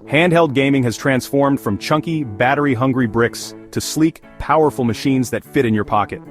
Handheld gaming has transformed from chunky, battery-hungry bricks to sleek, powerful machines that fit in your pocket.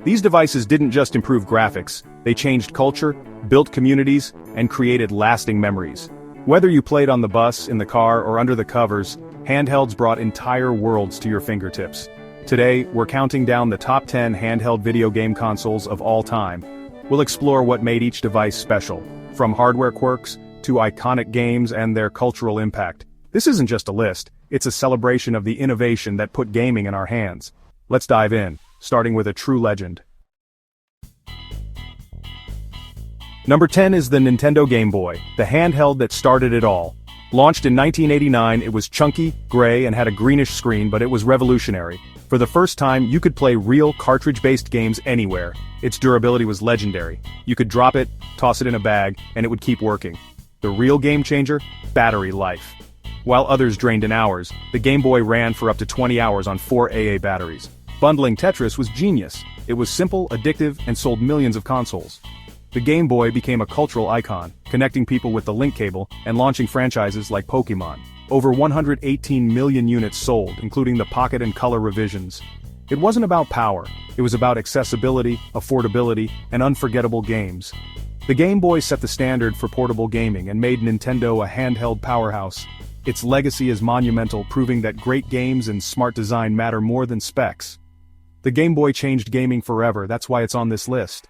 These devices didn't just improve graphics, they changed culture, built communities, and created lasting memories. Whether you played on the bus, in the car, or under the covers, handhelds brought entire worlds to your fingertips. Today, we're counting down the top 10 handheld video game consoles of all time. We'll explore what made each device special, from hardware quirks to iconic games and their cultural impact. This isn't just a list, it's a celebration of the innovation that put gaming in our hands. Let's dive in, starting with a true legend. Number 10 is the Nintendo Game Boy, the handheld that started it all. Launched in 1989, it was chunky, gray, and had a greenish screen, but it was revolutionary. For the first time, you could play real cartridge-based games anywhere. Its durability was legendary. You could drop it, toss it in a bag, and it would keep working. The real game changer? Battery life. While others drained in hours, the Game Boy ran for up to 20 hours on 4 AA batteries. Bundling Tetris was genius. It was simple, addictive, and sold millions of consoles. The Game Boy became a cultural icon, connecting people with the link cable and launching franchises like Pokémon. Over 118 million units sold, including the Pocket and Color revisions. It wasn't about power, it was about accessibility, affordability, and unforgettable games. The Game Boy set the standard for portable gaming and made Nintendo a handheld powerhouse. Its legacy is monumental, proving that great games and smart design matter more than specs. The Game Boy changed gaming forever, that's why it's on this list.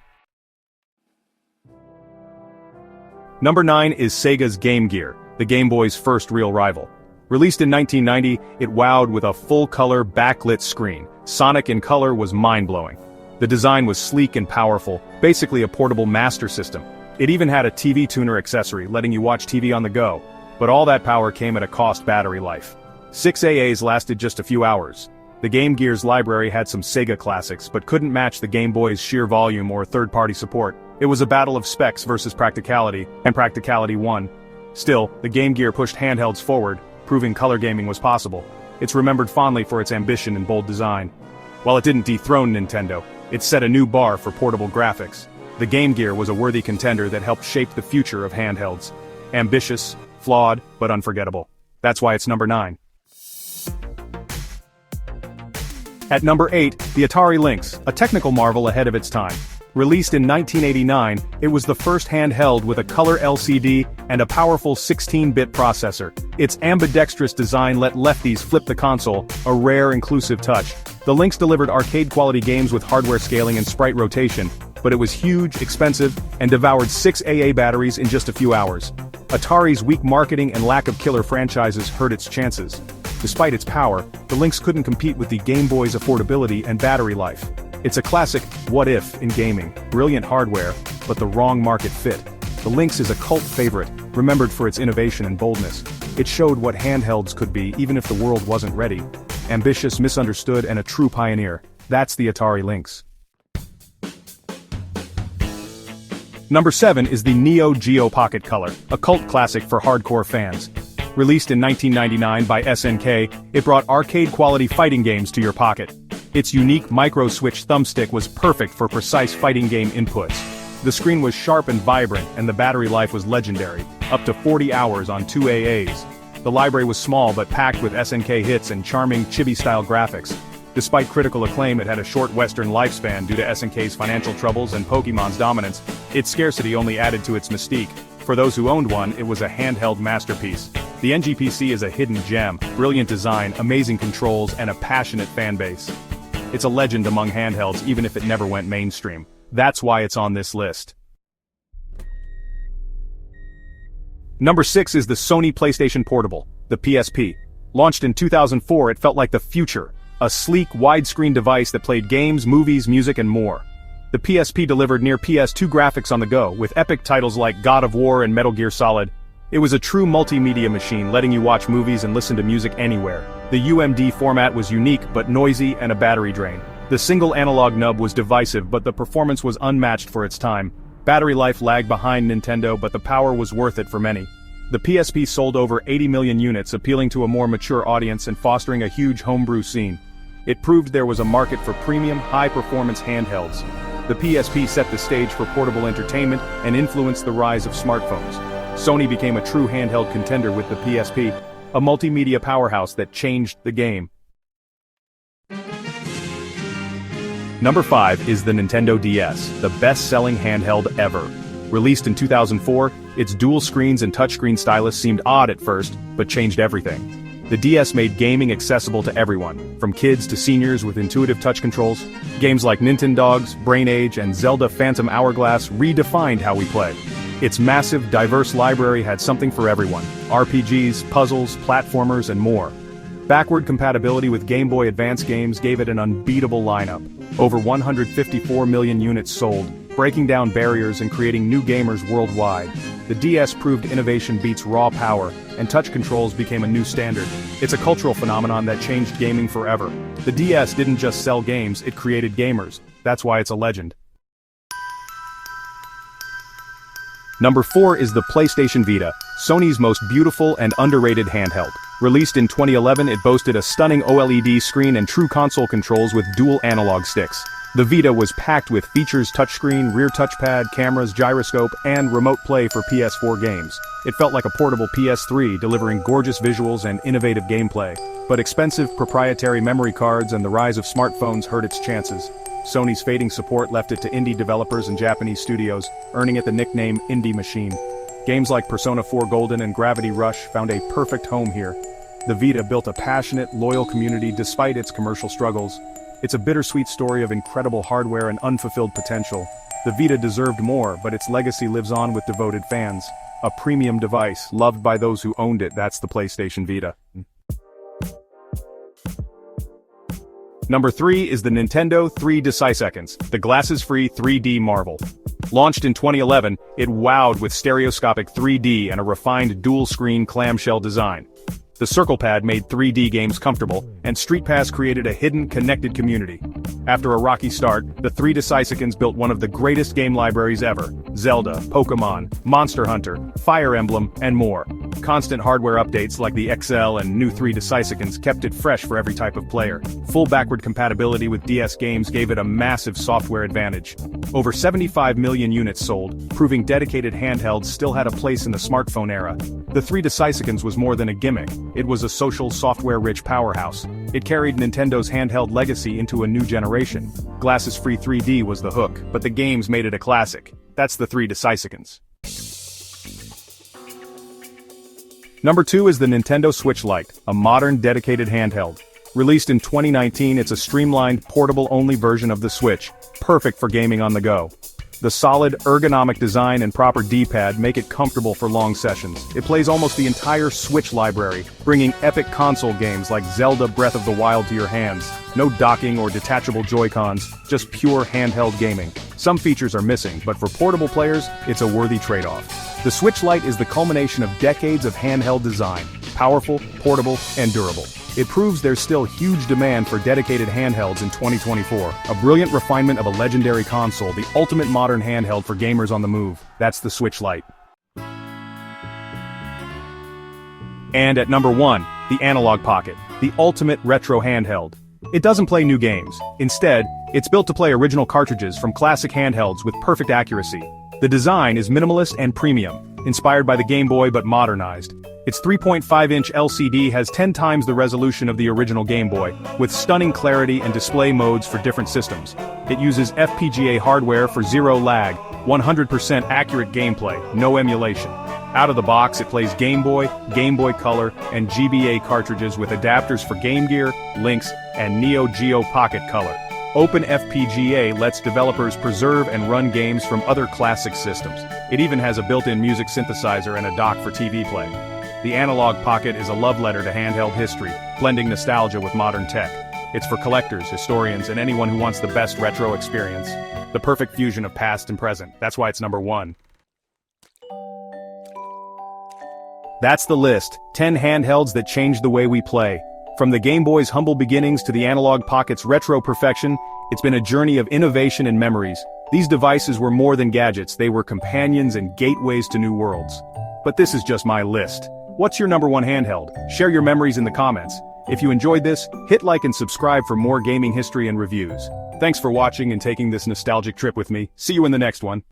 Number 9 is Sega's Game Gear, the Game Boy's first real rival. Released in 1990, it wowed with a full-color, backlit screen. Sonic in color was mind-blowing. The design was sleek and powerful, basically a portable master system. It even had a TV tuner accessory, letting you watch TV on the go. But all that power came at a cost: battery life. 6 AAs lasted just a few hours. The Game Gear's library had some Sega classics, but couldn't match the Game Boy's sheer volume or third-party support. It was a battle of specs versus practicality, and practicality won. Still, the Game Gear pushed handhelds forward, proving color gaming was possible. It's remembered fondly for its ambition and bold design. While it didn't dethrone Nintendo, it set a new bar for portable graphics. The Game Gear was a worthy contender that helped shape the future of handhelds. Ambitious, flawed, but unforgettable. That's why it's number 9. At number 8, the Atari Lynx, a technical marvel ahead of its time. Released in 1989, it was the first handheld with a color LCD and a powerful 16-bit processor. Its ambidextrous design let lefties flip the console, a rare inclusive touch. The Lynx delivered arcade-quality games with hardware scaling and sprite rotation, but it was huge, expensive, and devoured 6 AA batteries in just a few hours. Atari's weak marketing and lack of killer franchises hurt its chances. Despite its power, the Lynx couldn't compete with the Game Boy's affordability and battery life. It's a classic what if in gaming: brilliant hardware, but the wrong market fit. The Lynx is a cult favorite, remembered for its innovation and boldness. It showed what handhelds could be even if the world wasn't ready. Ambitious, misunderstood, and a true pioneer. That's the Atari Lynx. Number 7 is the Neo Geo Pocket Color, a cult classic for hardcore fans. Released in 1999 by SNK, it brought arcade-quality fighting games to your pocket. Its unique micro-switch thumbstick was perfect for precise fighting game inputs. The screen was sharp and vibrant, and the battery life was legendary, up to 40 hours on 2 AAs. The library was small but packed with SNK hits and charming chibi-style graphics. Despite critical acclaim, it had a short Western lifespan due to SNK's financial troubles and Pokémon's dominance. Its scarcity only added to its mystique. For those who owned one, it was a handheld masterpiece. The NGPC is a hidden gem: brilliant design, amazing controls, and a passionate fanbase. It's a legend among handhelds even if it never went mainstream. That's why it's on this list. Number 6 is the Sony PlayStation Portable, the PSP. Launched in 2004, it felt like the future. A sleek, widescreen device that played games, movies, music, and more. The PSP delivered near PS2 graphics on the go, with epic titles like God of War and Metal Gear Solid. It was a true multimedia machine, letting you watch movies and listen to music anywhere. The UMD format was unique but noisy and a battery drain. The single analog nub was divisive, but the performance was unmatched for its time. Battery life lagged behind Nintendo, but the power was worth it for many. The PSP sold over 80 million units, appealing to a more mature audience and fostering a huge homebrew scene. It proved there was a market for premium, high-performance handhelds. The PSP set the stage for portable entertainment and influenced the rise of smartphones. Sony became a true handheld contender with the PSP, a multimedia powerhouse that changed the game. Number 5 is the Nintendo DS, the best-selling handheld ever. Released in 2004, its dual screens and touchscreen stylus seemed odd at first, but changed everything. The DS made gaming accessible to everyone, from kids to seniors with intuitive touch controls. Games like Nintendogs, Brain Age, and Zelda Phantom Hourglass redefined how we play. Its massive, diverse library had something for everyone: RPGs, puzzles, platformers, and more. Backward compatibility with Game Boy Advance games gave it an unbeatable lineup. Over 154 million units sold, breaking down barriers and creating new gamers worldwide. The DS proved innovation beats raw power, and touch controls became a new standard. It's a cultural phenomenon that changed gaming forever. The DS didn't just sell games, it created gamers. That's why it's a legend. Number 4 is the PlayStation Vita, Sony's most beautiful and underrated handheld. Released in 2011, it boasted a stunning OLED screen and true console controls with dual analog sticks. The Vita was packed with features: touchscreen, rear touchpad, cameras, gyroscope, and remote play for PS4 games. It felt like a portable PS3, delivering gorgeous visuals and innovative gameplay. But expensive proprietary memory cards and the rise of smartphones hurt its chances. Sony's fading support left it to indie developers and Japanese studios, earning it the nickname Indie Machine. Games like Persona 4 Golden and Gravity Rush found a perfect home here. The Vita built a passionate, loyal community despite its commercial struggles. It's a bittersweet story of incredible hardware and unfulfilled potential. The Vita deserved more, but its legacy lives on with devoted fans. A premium device, loved by those who owned it. That's the PlayStation Vita. Number 3 is the Nintendo 3DS, the glasses-free 3D marvel. Launched in 2011, it wowed with stereoscopic 3D and a refined dual-screen clamshell design. The Circle Pad made 3D games comfortable, and Street Pass created a hidden, connected community. After a rocky start, the 3DS built one of the greatest game libraries ever: Zelda, Pokemon, Monster Hunter, Fire Emblem, and more. Constant hardware updates like the XL and new 3DS kept it fresh for every type of player. Full backward compatibility with DS games gave it a massive software advantage. Over 75 million units sold, proving dedicated handhelds still had a place in the smartphone era. The 3DS was more than a gimmick. It was a social, software-rich powerhouse. It carried Nintendo's handheld legacy into a new generation. Glasses-free 3D was the hook, but the games made it a classic. That's the 3DS. Number 2 is the Nintendo Switch Lite, a modern, dedicated handheld. Released in 2019, it's a streamlined, portable-only version of the Switch, perfect for gaming on the go. The solid, ergonomic design and proper D-pad make it comfortable for long sessions. It plays almost the entire Switch library, bringing epic console games like Zelda Breath of the Wild to your hands. No docking or detachable Joy-Cons, just pure handheld gaming. Some features are missing, but for portable players, it's a worthy trade-off. The Switch Lite is the culmination of decades of handheld design: powerful, portable, and durable. It proves there's still huge demand for dedicated handhelds in 2024. A brilliant refinement of a legendary console, the ultimate modern handheld for gamers on the move. That's the Switch Lite. And at number 1, the Analog Pocket, the ultimate retro handheld. It doesn't play new games. Instead, it's built to play original cartridges from classic handhelds with perfect accuracy. The design is minimalist and premium, inspired by the Game Boy but modernized. Its 3.5-inch LCD has 10 times the resolution of the original Game Boy, with stunning clarity and display modes for different systems. It uses FPGA hardware for zero lag, 100% accurate gameplay, no emulation. Out of the box, it plays Game Boy Color, and GBA cartridges with adapters for Game Gear, Lynx, and Neo Geo Pocket Color. OpenFPGA lets developers preserve and run games from other classic systems. It even has a built-in music synthesizer and a dock for TV play. The Analog Pocket is a love letter to handheld history, blending nostalgia with modern tech. It's for collectors, historians, and anyone who wants the best retro experience. The perfect fusion of past and present. That's why it's number 1. That's the list: 10 handhelds that changed the way we play. From the Game Boy's humble beginnings to the Analog Pocket's retro perfection, it's been a journey of innovation and memories. These devices were more than gadgets, they were companions and gateways to new worlds. But this is just my list. What's your number 1 handheld? Share your memories in the comments. If you enjoyed this, hit like and subscribe for more gaming history and reviews. Thanks for watching and taking this nostalgic trip with me. See you in the next one.